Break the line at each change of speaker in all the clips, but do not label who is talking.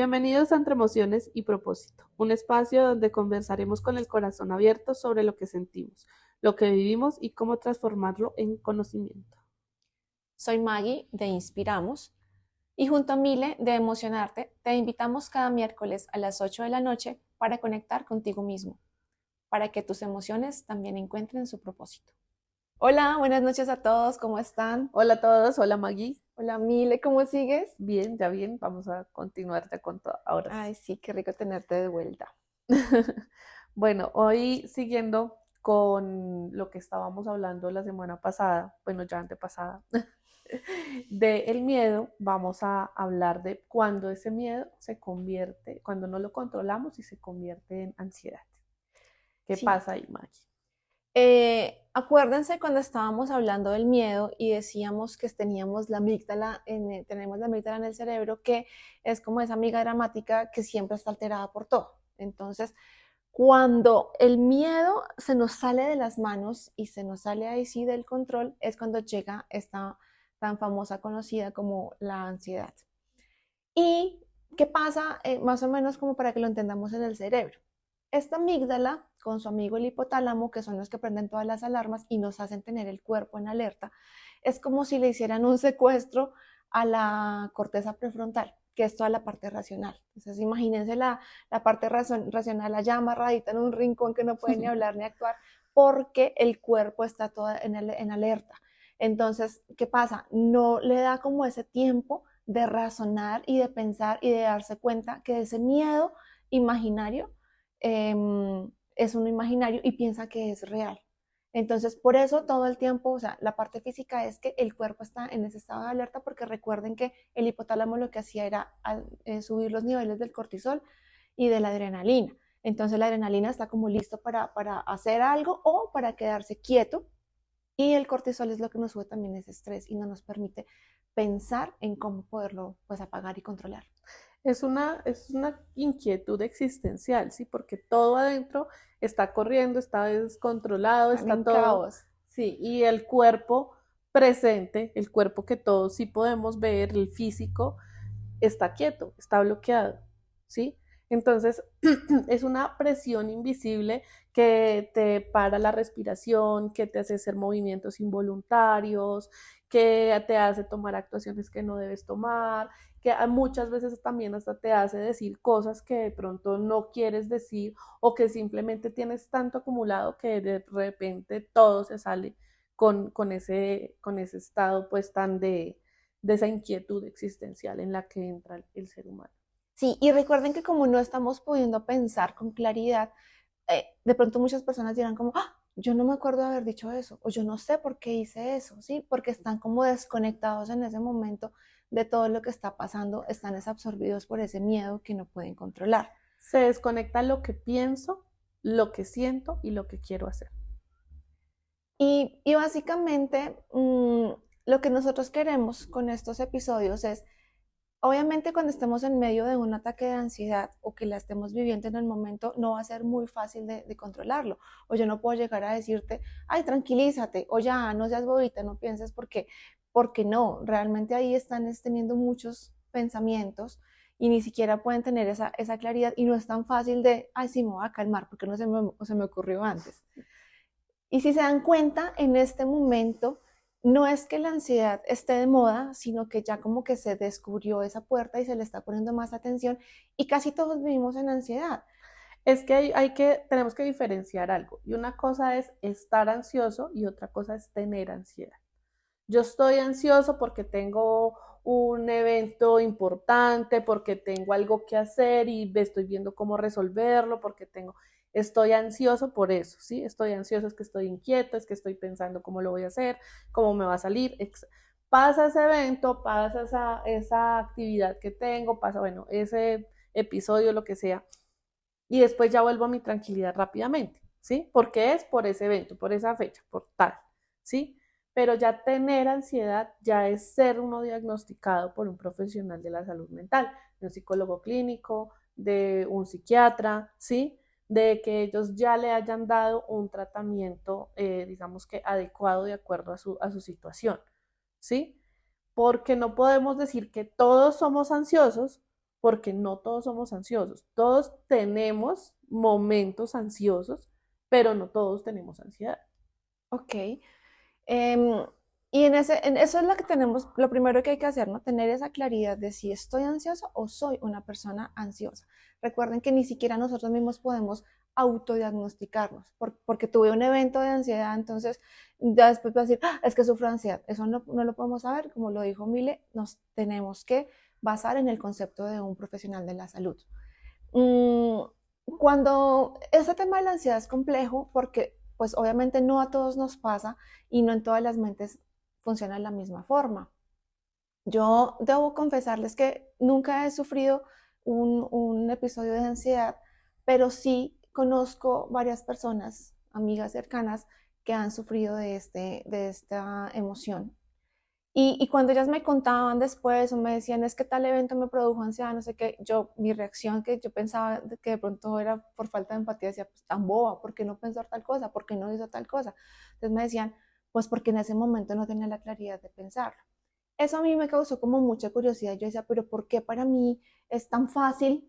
Bienvenidos a Entre Emociones y Propósito, un espacio donde conversaremos con el corazón abierto sobre lo que sentimos, lo que vivimos y cómo transformarlo en conocimiento.
Soy Maggie de Inspiramos y junto a Mile de Emocionarte te invitamos cada miércoles a las 8 de la noche para conectar contigo mismo, para que tus emociones también encuentren su propósito. Hola, buenas noches a todos, ¿cómo están?
Hola a todos, hola Maggie.
Hola Mile, ¿cómo sigues?
Bien, ya bien, vamos a continuar ya con todo. Ahora sí.
Ay, sí, qué rico tenerte de vuelta.
Bueno, hoy siguiendo con lo que estábamos hablando la semana pasada, bueno, ya antepasada, de el miedo, vamos a hablar de cuando ese miedo se convierte, cuando no lo controlamos y se convierte en ansiedad. ¿Qué
Sí,
pasa ahí, Maggie?
acuérdense cuando estábamos hablando del miedo y decíamos que teníamos la amígdala tenemos la amígdala en el cerebro, que es como esa amiga dramática que siempre está alterada por todo. Entonces, cuando el miedo se nos sale de las manos y se nos sale ahí sí del control, es cuando llega esta tan famosa conocida como la ansiedad. ¿Y qué pasa? Más o menos como para que lo entendamos en el cerebro. Esta amígdala con su amigo el hipotálamo, que son los que prenden todas las alarmas y nos hacen tener el cuerpo en alerta, es como si le hicieran un secuestro a la corteza prefrontal, que es toda la parte racional. Entonces imagínense la parte racional allá amarradita en un rincón que no puede ni hablar ni actuar, porque el cuerpo está todo en alerta. Entonces, ¿qué pasa? No le da como ese tiempo de razonar y de pensar y de darse cuenta que ese miedo imaginario es uno imaginario y piensa que es real. Entonces, por eso todo el tiempo, o sea, la parte física es que el cuerpo está en ese estado de alerta porque recuerden que el hipotálamo lo que hacía era subir los niveles del cortisol y de la adrenalina. Entonces la adrenalina está como listo para hacer algo o para quedarse quieto y el cortisol es lo que nos sube también ese estrés y no nos permite pensar en cómo poderlo pues apagar y controlar.
Es una inquietud existencial, ¿sí? Porque todo adentro está corriendo, está descontrolado,
Están
está
en
todo,
caos.
sí, y el cuerpo presente, el cuerpo que todos sí podemos ver, el físico, está quieto, está bloqueado, ¿sí? Entonces, es una presión invisible que te para la respiración, que te hace hacer movimientos involuntarios, que te hace tomar actuaciones que no debes tomar, que muchas veces también hasta te hace decir cosas que de pronto no quieres decir o que simplemente tienes tanto acumulado que de repente todo se sale con ese estado pues tan de esa inquietud existencial en la que entra el ser humano.
Sí, y recuerden que como no estamos pudiendo pensar con claridad, de pronto muchas personas dirán como, "Ah, yo no me acuerdo de haber dicho eso, o yo no sé por qué hice eso, ¿sí? Porque están como desconectados en ese momento de todo lo que está pasando, están absorbidos por ese miedo que no pueden controlar.
Se desconecta lo que pienso, lo que siento y lo que quiero hacer.
Y básicamente lo que nosotros queremos con estos episodios es, obviamente cuando estemos en medio de un ataque de ansiedad o que la estemos viviendo en el momento, no va a ser muy fácil de controlarlo. O yo no puedo llegar a decirte, ay, tranquilízate, o ya, no seas bobita, no pienses porque no, realmente ahí están teniendo muchos pensamientos y ni siquiera pueden tener esa claridad y no es tan fácil de, ay, sí, me voy a calmar porque no se me ocurrió antes. Y si se dan cuenta, en este momento no es que la ansiedad esté de moda, sino que ya como que se descubrió esa puerta y se le está poniendo más atención y casi todos vivimos en ansiedad.
Es que tenemos que diferenciar algo. Y una cosa es estar ansioso y otra cosa es tener ansiedad. Yo estoy ansioso porque tengo un evento importante, porque tengo algo que hacer y estoy viendo cómo resolverlo, estoy ansioso por eso, ¿sí? Estoy ansioso, es que estoy inquieto, es que estoy pensando cómo lo voy a hacer, cómo me va a salir. Pasa ese evento, pasa esa actividad que tengo, pasa, bueno, ese episodio, lo que sea, y después ya vuelvo a mi tranquilidad rápidamente, ¿sí? Porque es por ese evento, por esa fecha, por tal, ¿sí? Pero ya tener ansiedad ya es ser uno diagnosticado por un profesional de la salud mental, de un psicólogo clínico, de un psiquiatra, ¿sí? De que ellos ya le hayan dado un tratamiento, digamos que adecuado de acuerdo a su situación, ¿sí? Porque no podemos decir que todos somos ansiosos porque no todos somos ansiosos. Todos tenemos momentos ansiosos, pero no todos tenemos ansiedad.
Ok. Em, y en eso es lo que tenemos, lo primero que hay que hacer, ¿no? Tener esa claridad de si estoy ansioso o soy una persona ansiosa. Recuerden que ni siquiera nosotros mismos podemos autodiagnosticarnos, porque tuve un evento de ansiedad, entonces ya después voy a decir, "Ah, es que sufro de ansiedad". Eso no lo podemos saber, como lo dijo Mile, nos tenemos que basar en el concepto de un profesional de la salud. Mm, Cuando ese tema de la ansiedad es complejo, porque pues obviamente no a todos nos pasa y no en todas las mentes funciona de la misma forma. Yo debo confesarles que nunca he sufrido un episodio de ansiedad, pero sí conozco varias personas, amigas cercanas, que han sufrido de esta emoción. Y cuando ellas me contaban después o me decían, es que tal evento me produjo ansiedad, no sé qué, mi reacción que yo pensaba que de pronto era por falta de empatía, decía, pues tan boba, ¿por qué no pensó tal cosa? ¿Por qué no hizo tal cosa? Entonces me decían, pues porque en ese momento no tenía la claridad de pensarlo. Eso a mí me causó como mucha curiosidad. Yo decía, pero ¿por qué para mí es tan fácil,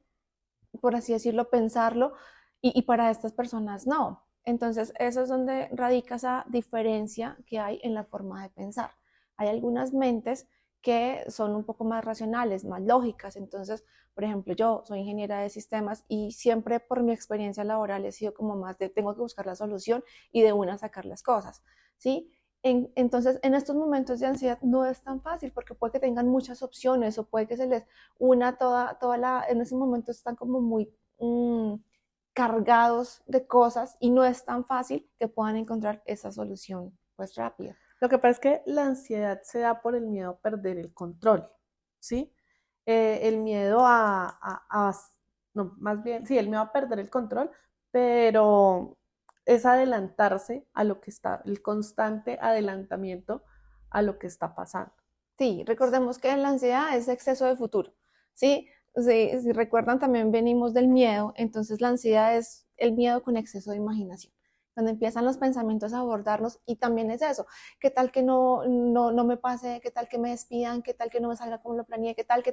por así decirlo, pensarlo y para estas personas no? Entonces, eso es donde radica esa diferencia que hay en la forma de pensar. Hay algunas mentes que son un poco más racionales, más lógicas. Entonces, por ejemplo, yo soy ingeniera de sistemas y siempre por mi experiencia laboral he sido como más de tengo que buscar la solución y de una sacar las cosas, ¿sí? Entonces, en estos momentos de ansiedad no es tan fácil porque puede que tengan muchas opciones o puede que se les una en ese momento están como muy cargados de cosas y no es tan fácil que puedan encontrar esa solución pues rápida.
Lo que pasa es que la ansiedad se da por el miedo a perder el control, ¿sí? El miedo no, más bien, sí, el miedo a perder el control, pero es adelantarse a lo que está, el constante adelantamiento a lo que está pasando.
Sí, recordemos que la ansiedad es exceso de futuro, ¿sí? Sí, si recuerdan, también venimos del miedo, entonces la ansiedad es el miedo con exceso de imaginación, cuando empiezan los pensamientos a abordarnos y también es eso, qué tal que no me pase, qué tal que me despidan, qué tal que no me salga como lo planeé, qué tal,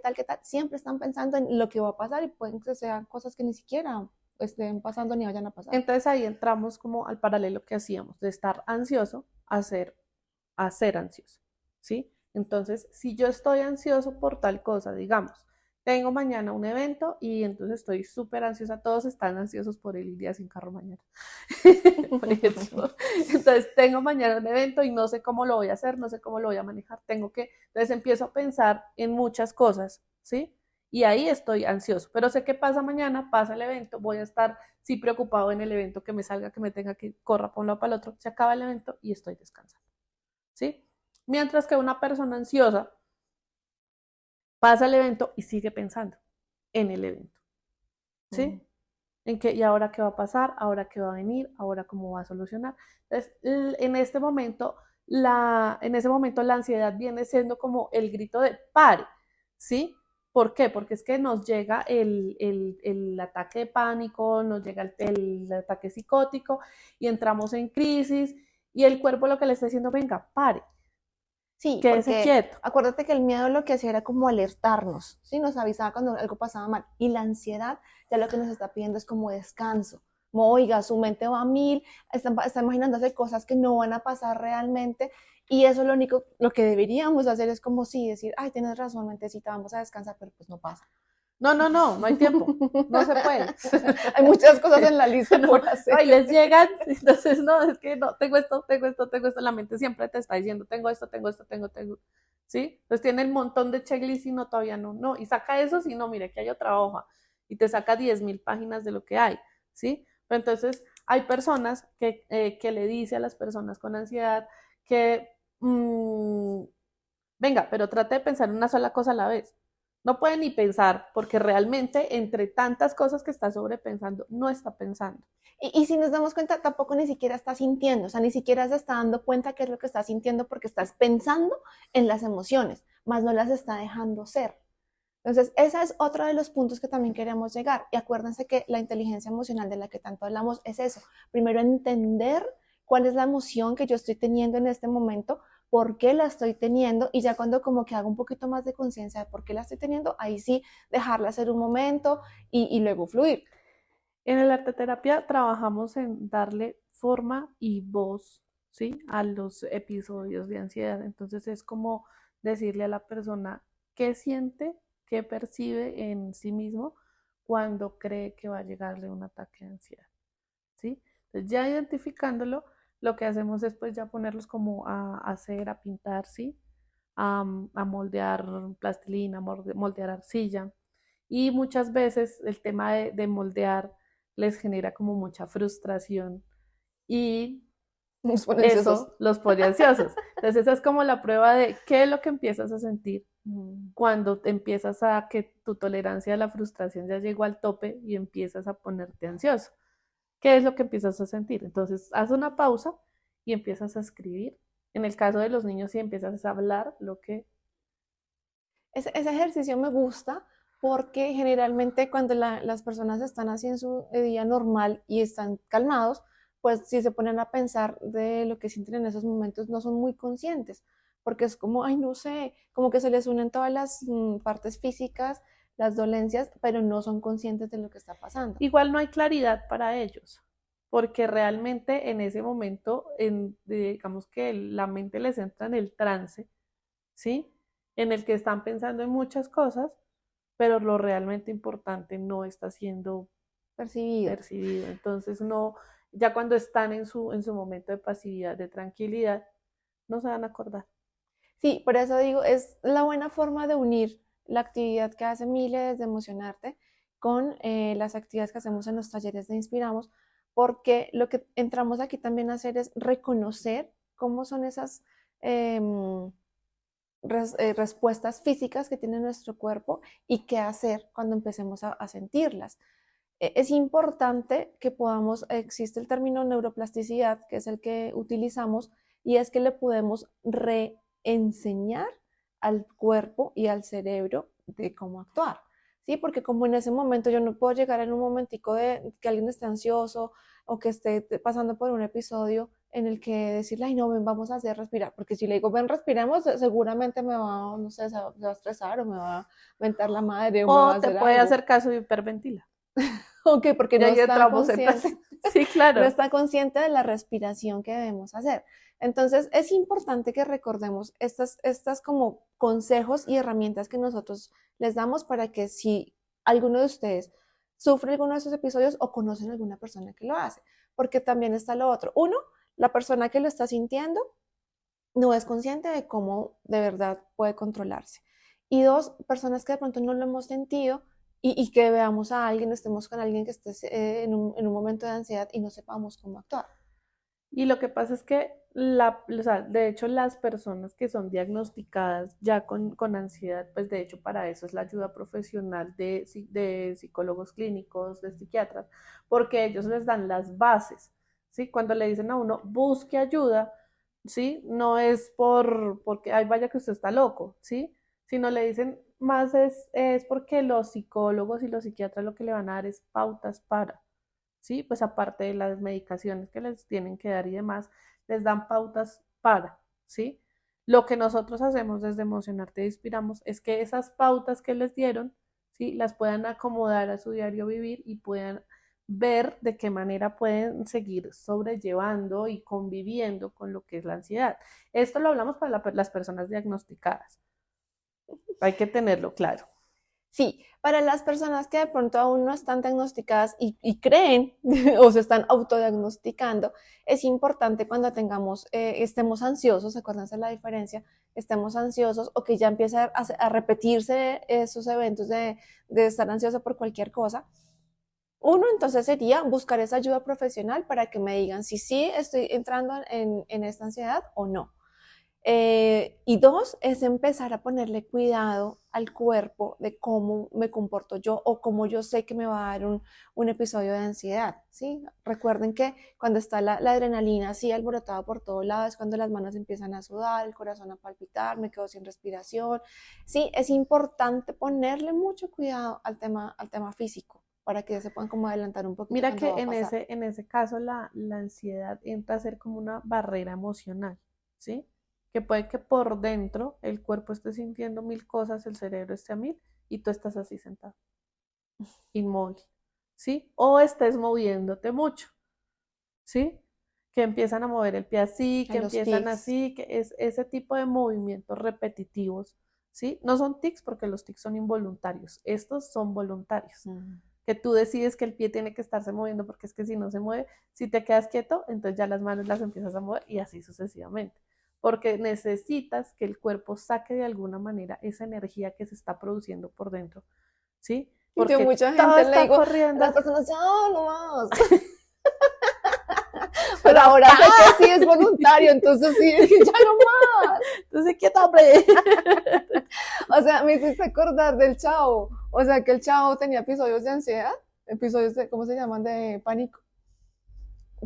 siempre están pensando en lo que va a pasar y pueden que sean cosas que ni siquiera estén pasando ni vayan a pasar.
Entonces ahí entramos como al paralelo que hacíamos, de estar ansioso a ser ansioso, ¿sí? Entonces, si yo estoy ansioso por tal cosa, digamos, tengo mañana un evento y entonces estoy súper ansiosa, todos están ansiosos por el día sin carro mañana. Por eso, entonces tengo mañana un evento y no sé cómo lo voy a hacer, no sé cómo lo voy a manejar, entonces empiezo a pensar en muchas cosas, ¿sí? Y ahí estoy ansioso, pero sé que pasa mañana, pasa el evento, voy a estar sí preocupado en el evento que me salga, que me tenga que corra para un lado para el otro, se acaba el evento y estoy descansando, ¿sí? Mientras que una persona ansiosa pasa el evento y sigue pensando en el evento, ¿sí? En qué, y ahora qué va a pasar, ahora qué va a venir, ahora cómo va a solucionar. Entonces, en ese momento la ansiedad viene siendo como el grito de pare, ¿sí? ¿Por qué? Porque es que nos llega el ataque de pánico, nos llega el ataque psicótico y entramos en crisis y el cuerpo lo que le está diciendo, venga, pare,
Sí,
quédese
porque
quieto.
acuérdate que el miedo lo que hacía era como alertarnos, ¿sí? Nos avisaba cuando algo pasaba mal. Y la ansiedad ya lo que nos está pidiendo es como descanso. Como, oiga, su mente va a mil, está imaginándose cosas que no van a pasar realmente. Y eso lo único, lo que deberíamos hacer es como sí, decir, ay, tienes razón, mentecita, vamos a descansar, pero pues no pasa.
No hay tiempo, no se puede.
Hay muchas cosas en la lista
No,
por
no,
hacer.
y les llegan, entonces no, es que no, tengo esto, la mente siempre te está diciendo, tengo, ¿sí? Entonces tiene el montón de checklist y no, todavía no, y saca eso, si no, mire que hay otra hoja, y te saca 10.000 páginas de lo que hay, ¿sí? Pero entonces hay personas que le dice a las personas con ansiedad que, venga, pero trate de pensar en una sola cosa a la vez. No puede ni pensar porque realmente entre tantas cosas que está sobrepensando, no está pensando.
Y si nos damos cuenta, tampoco ni siquiera está sintiendo, o sea, ni siquiera se está dando cuenta qué es lo que está sintiendo porque estás pensando en las emociones, más no las está dejando ser. Entonces, ese es otro de los puntos que también queremos llegar. Y acuérdense que la inteligencia emocional de la que tanto hablamos es eso. Primero, entender cuál es la emoción que yo estoy teniendo en este momento por qué la estoy teniendo, y ya cuando como que hago un poquito más de conciencia de por qué la estoy teniendo, ahí sí dejarla hacer un momento y luego fluir.
En el arte terapia trabajamos en darle forma y voz, ¿sí? A los episodios de ansiedad. Entonces es como decirle a la persona qué siente, qué percibe en sí mismo cuando cree que va a llegarle un ataque de ansiedad, ¿sí? Entonces ya identificándolo, lo que hacemos es pues ya ponerlos como a hacer, a pintar, ¿sí? A moldear plastilina, moldear arcilla. Y muchas veces el tema de moldear les genera como mucha frustración y
Nos ponen ansiosos.
eso los pone ansiosos. Entonces esa es como la prueba de qué es lo que empiezas a sentir cuando te empiezas a que tu tolerancia a la frustración ya llegó al tope y empiezas a ponerte ansioso. ¿Qué es lo que empiezas a sentir? Entonces, haz una pausa y empiezas a escribir. En el caso de los niños, si empiezas a hablar lo que...
Ese ejercicio me gusta porque generalmente cuando las personas están así en su día normal y están calmados, pues si se ponen a pensar de lo que sienten en esos momentos, no son muy conscientes, porque es como, ay, no sé, como que se les unen todas las partes físicas, las dolencias, pero no son conscientes de lo que está pasando.
Igual no hay claridad para ellos, porque realmente en ese momento, digamos que la mente les entra en el trance, ¿sí? En el que están pensando en muchas cosas, pero lo realmente importante no está siendo
Percibido.
percibido. Entonces, no, ya cuando están en su momento de pasividad, de tranquilidad, no se van a acordar.
Sí, por eso digo, es la buena forma de unir la actividad que hace Mile desde Emocionarte con las actividades que hacemos en los talleres de Inspiramos, porque lo que entramos aquí también a hacer es reconocer cómo son esas eh, respuestas físicas que tiene nuestro cuerpo y qué hacer cuando empecemos a sentirlas. Es importante que podamos, existe el término neuroplasticidad, que es el que utilizamos, y es que le podemos reenseñar al cuerpo y al cerebro de cómo actuar. ¿Sí? Porque como en ese momento yo no puedo llegar en un momentico de que alguien esté ansioso o que esté pasando por un episodio en el que decirle, ay, no, ven, vamos a hacer respirar, porque si le digo, ven, respiremos, seguramente me va, no sé, se va a estresar o me va a mentar la madre o me va a
O te
hacer
puede
algo.
hacer caso y hiperventila.
Ok, porque
Y
no
ahí
está
entramos en
consciente,
Sí,
no
claro.
está consciente de la respiración que debemos hacer. Entonces, es importante que recordemos estas como consejos y herramientas que nosotros les damos para que si alguno de ustedes sufre alguno de esos episodios o conocen a alguna persona que lo hace, porque también está lo otro. Uno, la persona que lo está sintiendo no es consciente de cómo de verdad puede controlarse. Y dos, personas que de pronto no lo hemos sentido y que veamos a alguien, estemos con alguien que esté en un momento de ansiedad y no sepamos cómo actuar.
Y lo que pasa es que, o sea, de hecho, las personas que son diagnosticadas ya con ansiedad, pues de hecho para eso es la ayuda profesional de psicólogos clínicos, de psiquiatras, porque ellos les dan las bases, ¿sí? Cuando le dicen a uno, busque ayuda, ¿sí? No es porque, ay, vaya que usted está loco, ¿sí? Sino le dicen, más es porque los psicólogos y los psiquiatras lo que le van a dar es pautas para. ¿Sí? Pues aparte de las medicaciones que les tienen que dar y demás, les dan pautas para, ¿sí? Lo que nosotros hacemos desde Emocionarte Inspiramos es que esas pautas que les dieron, ¿sí? Las puedan acomodar a su diario vivir y puedan ver de qué manera pueden seguir sobrellevando y conviviendo con lo que es la ansiedad. Esto lo hablamos para las personas diagnosticadas. Hay que tenerlo claro.
Sí, para las personas que de pronto aún no están diagnosticadas y creen o se están autodiagnosticando, es importante cuando estemos ansiosos, acuérdense la diferencia, estemos ansiosos o que ya empiece a repetirse esos eventos de estar ansioso por cualquier cosa. Uno, entonces, sería buscar esa ayuda profesional para que me digan si sí estoy entrando en esta ansiedad o no. Y dos, es empezar a ponerle cuidado al cuerpo de cómo me comporto yo o cómo yo sé que me va a dar un episodio de ansiedad, ¿sí? Recuerden que cuando está la adrenalina así alborotada por todos lados, es cuando las manos empiezan a sudar, el corazón a palpitar, me quedo sin respiración, ¿sí? Es importante ponerle mucho cuidado al tema físico para que se puedan como adelantar un poquito
Mira
cuando
que
va a pasar.
en ese caso la ansiedad entra a ser como una barrera emocional, ¿sí? que puede que por dentro el cuerpo esté sintiendo mil cosas, el cerebro esté a mil y tú estás así sentado, inmóvil, ¿sí? O estés moviéndote mucho, ¿sí? Que empiezan a mover el pie así, que
A los
empiezan
tics.
así, que es ese tipo de movimientos repetitivos, ¿sí? No son tics porque los tics son involuntarios, estos son voluntarios. Que tú decides que el pie tiene que estarse moviendo porque es que si no se mueve, si te quedas quieto, entonces ya las manos las empiezas a mover y así sucesivamente. Porque necesitas que el cuerpo saque de alguna manera esa energía que se está produciendo por dentro, ¿sí?
Y yo
Porque
mucha
todo
gente le
está
digo a
corriendo,
las personas, ya, no más. Pero
pero
ahora
¡pa!
sé que sí es voluntario, entonces sí, ya no más.
Entonces, quieto, hombre.
O sea, me hiciste acordar del Chavo. O sea, que el Chavo tenía episodios de ansiedad, episodios de, ¿cómo se llaman? De pánico.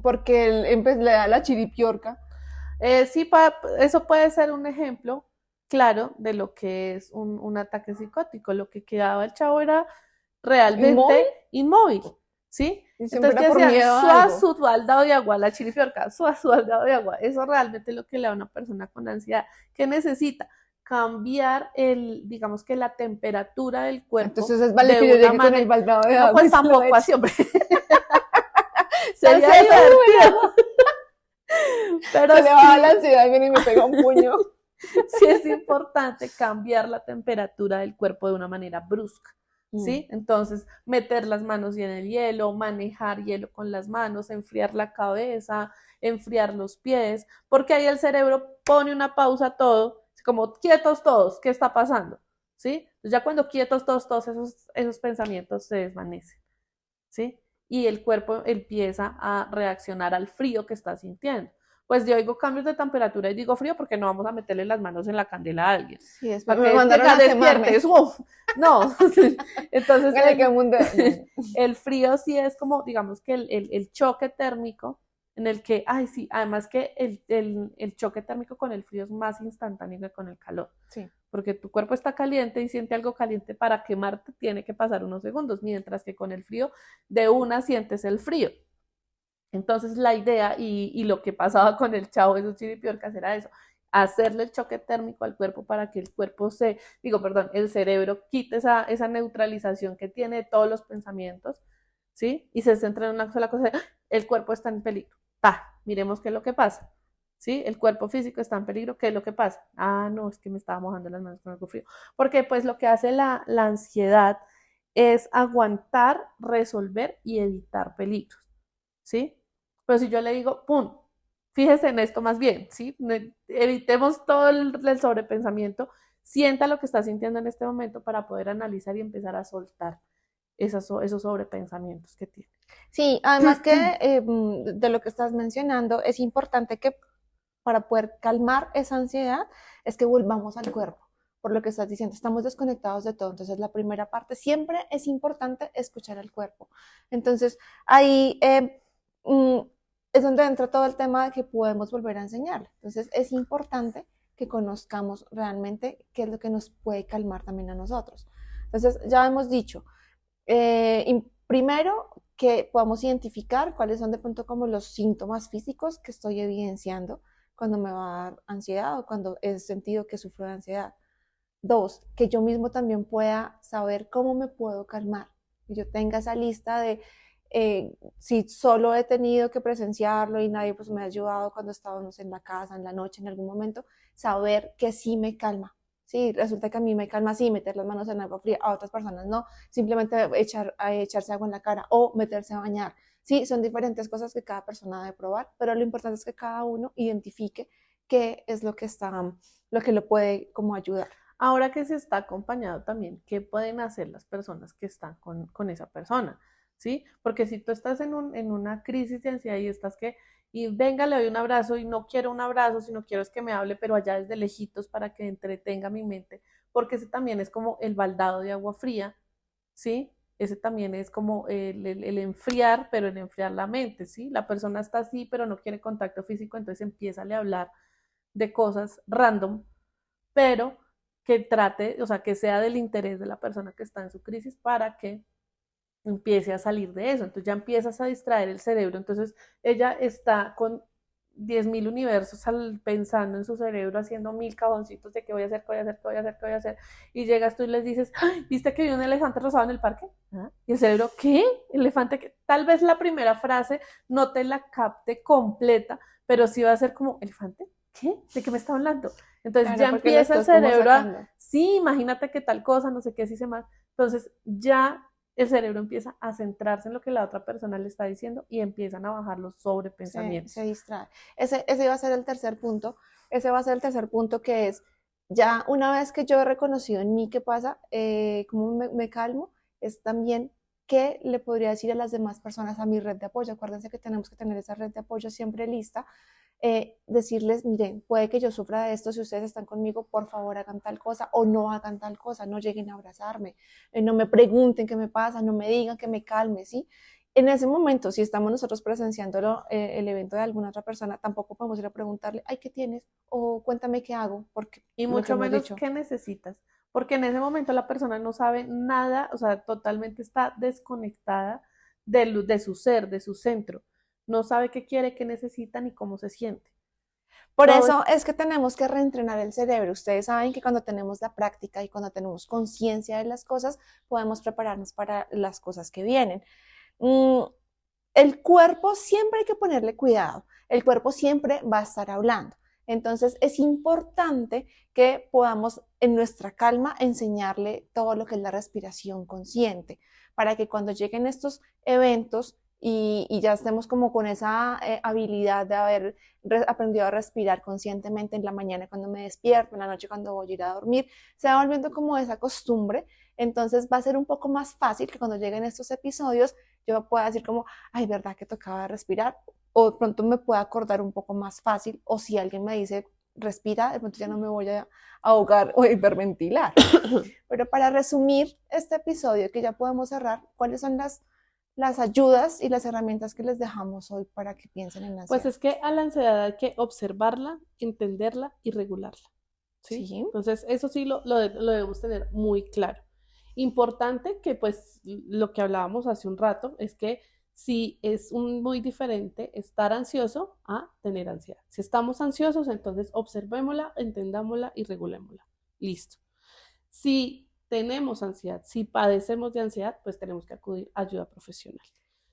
Porque él le da la chiripiorca.
Sí, eso puede ser un ejemplo claro de lo que es un ataque psicótico. Lo que quedaba el chavo era
Inmóvil
realmente inmóvil, ¿sí?
y siempre
Entonces,
era
¿qué
por
decían?
miedo a
Sua
algo.
su baldado de agua, la chiripiorca, sua su baldado de agua. Eso realmente es lo que le da a una persona con ansiedad. ¿Qué necesita? Cambiar digamos que la temperatura del cuerpo
Entonces es vale
de
que yo
una
llegue con el
manera.
baldado de
No,
agua y
pues
se lo
tampoco así,
eche.
hombre.
La
Sería
ansiedad, el
divertido,
agua.
pero
Se le baja la
sí,
ansiedad y viene y me pega un puño.
sí es importante cambiar la temperatura del cuerpo de una manera brusca,
Mm.
¿sí? Entonces, meter las manos en el hielo, manejar hielo con las manos, enfriar la cabeza, enfriar los pies, porque ahí el cerebro pone una pausa a todo, como quietos todos, ¿qué está pasando? ¿Sí? Entonces ya cuando quietos todos esos pensamientos se desvanecen, ¿sí? Y el cuerpo empieza a reaccionar al frío que está sintiendo. Pues yo oigo cambios de temperatura y digo frío porque no vamos a meterle las manos en la candela a alguien.
Sí,
Para
me
que
mandaron
llega,
a
despierte,
quemarme.
eso. No. Entonces,
Hágale que mundo. No.
el frío sí es como, digamos que el choque térmico en el que, ay, sí, además que el choque térmico con el frío es más instantáneo que con el calor
Sí.
porque tu cuerpo está caliente y siente algo caliente para quemarte, tiene que pasar unos segundos, mientras que con el frío de una sientes el frío. Entonces la idea y lo que pasaba con el chavo de esos chiripiorcas era eso, hacerle el choque térmico al cuerpo para que el cuerpo perdón, el cerebro quite esa neutralización que tiene de todos los pensamientos, ¿sí? Y se centra en una sola cosa, el cuerpo está en peligro. Miremos qué es lo que pasa. ¿Sí? El cuerpo físico está en peligro, ¿qué es lo que pasa? Ah, no, es que me estaba mojando las manos con algo frío. Porque pues lo que hace la ansiedad es aguantar, resolver y evitar peligros, ¿sí? Pero si yo le digo, ¡pum! Fíjese en esto más bien, ¿sí? Evitemos todo el sobrepensamiento, sienta lo que está sintiendo en este momento para poder analizar y empezar a soltar esos sobrepensamientos que tiene.
Sí, además que de lo que estás mencionando, es importante que para poder calmar esa ansiedad es que volvamos al cuerpo. Por lo que estás diciendo, estamos desconectados de todo. Entonces, la primera parte siempre es importante escuchar al cuerpo. Entonces, ahí es donde entra todo el tema de que podemos volver a enseñar. Entonces, es importante que conozcamos realmente qué es lo que nos puede calmar también a nosotros. Entonces, ya hemos dicho, primero, que podamos identificar cuáles son de pronto como los síntomas físicos que estoy evidenciando cuando me va a dar ansiedad o cuando he sentido que sufro de ansiedad. Dos, que yo mismo también pueda saber cómo me puedo calmar. Que yo tenga esa lista de si solo he tenido que presenciarlo y nadie pues me ha ayudado cuando estábamos en la casa, en la noche, en algún momento, saber que sí me calma. Sí, resulta que a mí me calma así, meter las manos en agua fría, a otras personas no, simplemente echarse agua en la cara o meterse a bañar. Sí, son diferentes cosas que cada persona debe probar, pero lo importante es que cada uno identifique qué es lo que está, lo que lo puede como ayudar.
Ahora que se está acompañado también, ¿qué pueden hacer las personas que están con esa persona? ¿Sí? Porque si tú estás en una crisis de ansiedad y estás y venga, le doy un abrazo y no quiero un abrazo, sino quiero es que me hable, pero allá desde lejitos para que entretenga mi mente, porque ese también es como el baldado de agua fría, ¿sí? Ese también es como el enfriar, pero el enfriar la mente, ¿sí? La persona está así, pero no quiere contacto físico, entonces empieza a hablar de cosas random, pero que trate, o sea, que sea del interés de la persona que está en su crisis para que empiece a salir de eso. Entonces ya empiezas a distraer el cerebro. Entonces ella está con 10.000 universos pensando en su cerebro, haciendo 1000 cajoncitos de qué voy a hacer, qué voy a hacer, qué voy a hacer, qué voy a hacer, y llegas tú y les dices, "Ay, ¿viste que vi un elefante rosado en el parque? ¿Ah? Y el cerebro, ¿qué? ¿Elefante qué? Tal vez la primera frase no te la capte completa, pero sí va a ser como, ¿elefante? ¿Qué? ¿De qué me está hablando? Entonces ya
Claro, porque lo
empieza el
estás como
cerebro a,
sacando.
sí, imagínate que tal cosa, no sé qué, sí se más. Entonces ya el cerebro empieza a centrarse en lo que la otra persona le está diciendo y empiezan a bajar los
Se
sobrepensamientos.
distrae. Ese va a ser el tercer punto. Ese va a ser el tercer punto que es, ya una vez que yo he reconocido en mí qué pasa, cómo me calmo, es también qué le podría decir a las demás personas, a mi red de apoyo. Acuérdense que tenemos que tener esa red de apoyo siempre lista. Decirles, miren, puede que yo sufra de esto, si ustedes están conmigo, por favor hagan tal cosa o no hagan tal cosa, no lleguen a abrazarme, no me pregunten qué me pasa, no me digan que me calme, ¿sí? En ese momento, si estamos nosotros presenciando el evento de alguna otra persona, tampoco podemos ir a preguntarle, ay, ¿qué tienes? O cuéntame qué hago, porque
Y
lo que
mucho
hemos
menos
dicho.
qué necesitas, porque en ese momento la persona no sabe nada, o sea, totalmente está desconectada de su ser, de su centro. No sabe qué quiere, qué necesita ni cómo se siente.
Por
Todo
eso es que tenemos que reentrenar el cerebro. Ustedes saben que cuando tenemos la práctica y cuando tenemos conciencia de las cosas, podemos prepararnos para las cosas que vienen. Mm, el cuerpo siempre hay que ponerle cuidado, el cuerpo siempre va a estar hablando. Entonces es importante que podamos en nuestra calma enseñarle todo lo que es la respiración consciente, para que cuando lleguen estos eventos ya estemos como con esa habilidad de haber aprendido a respirar conscientemente en la mañana cuando me despierto, en la noche cuando voy a ir a dormir, se va volviendo como esa costumbre. Entonces va a ser un poco más fácil que cuando lleguen estos episodios yo pueda decir como, ay, ¿verdad que tocaba respirar? O de pronto me pueda acordar un poco más fácil, o si alguien me dice, respira, de pronto ya no me voy a ahogar o hiperventilar. Pero para resumir este episodio, que ya podemos cerrar, ¿cuáles son las ayudas y las herramientas que les dejamos hoy para que piensen en la
pues
ansiedad?
es que a la ansiedad hay que observarla, entenderla y regularla, ¿sí?
Sí,
Entonces, eso sí lo debemos tener muy claro. Importante que, pues, lo que hablábamos hace un rato es que si es muy diferente estar ansioso a tener ansiedad. Si estamos ansiosos, entonces observémosla, entendámosla y regulémosla. Listo. Si tenemos ansiedad, si padecemos de ansiedad, pues tenemos que acudir a ayuda profesional.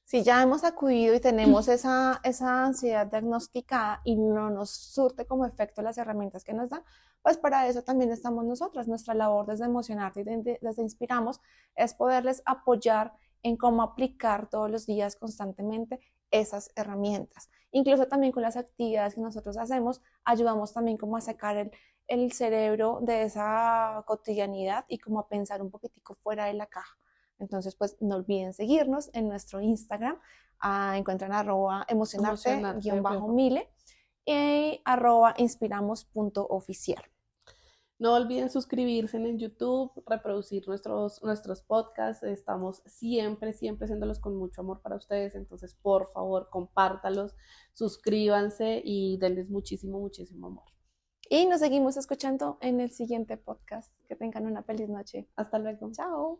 si ya hemos acudido y tenemos esa ansiedad diagnosticada y no nos surte como efecto las herramientas que nos dan, pues para eso también estamos nosotras. Nuestra labor desde Emocionarte y desde Inspiramos es poderles apoyar en cómo aplicar todos los días constantemente esas herramientas. Incluso también con las actividades que nosotros hacemos, ayudamos también como a sacar el cerebro de esa cotidianidad y como a pensar un poquitico fuera de la caja. Entonces, pues no olviden seguirnos en nuestro Instagram. Encuentran
Emocionarte.
emocionarte-mile y @inspiramos.oficial.
No olviden suscribirse en YouTube, reproducir nuestros podcasts. Estamos siempre, siempre haciéndolos con mucho amor para ustedes. Entonces, por favor, compártalos, suscríbanse y denles muchísimo, muchísimo amor.
Y nos seguimos escuchando en el siguiente podcast. Que tengan una feliz noche.
Hasta luego.
Chao.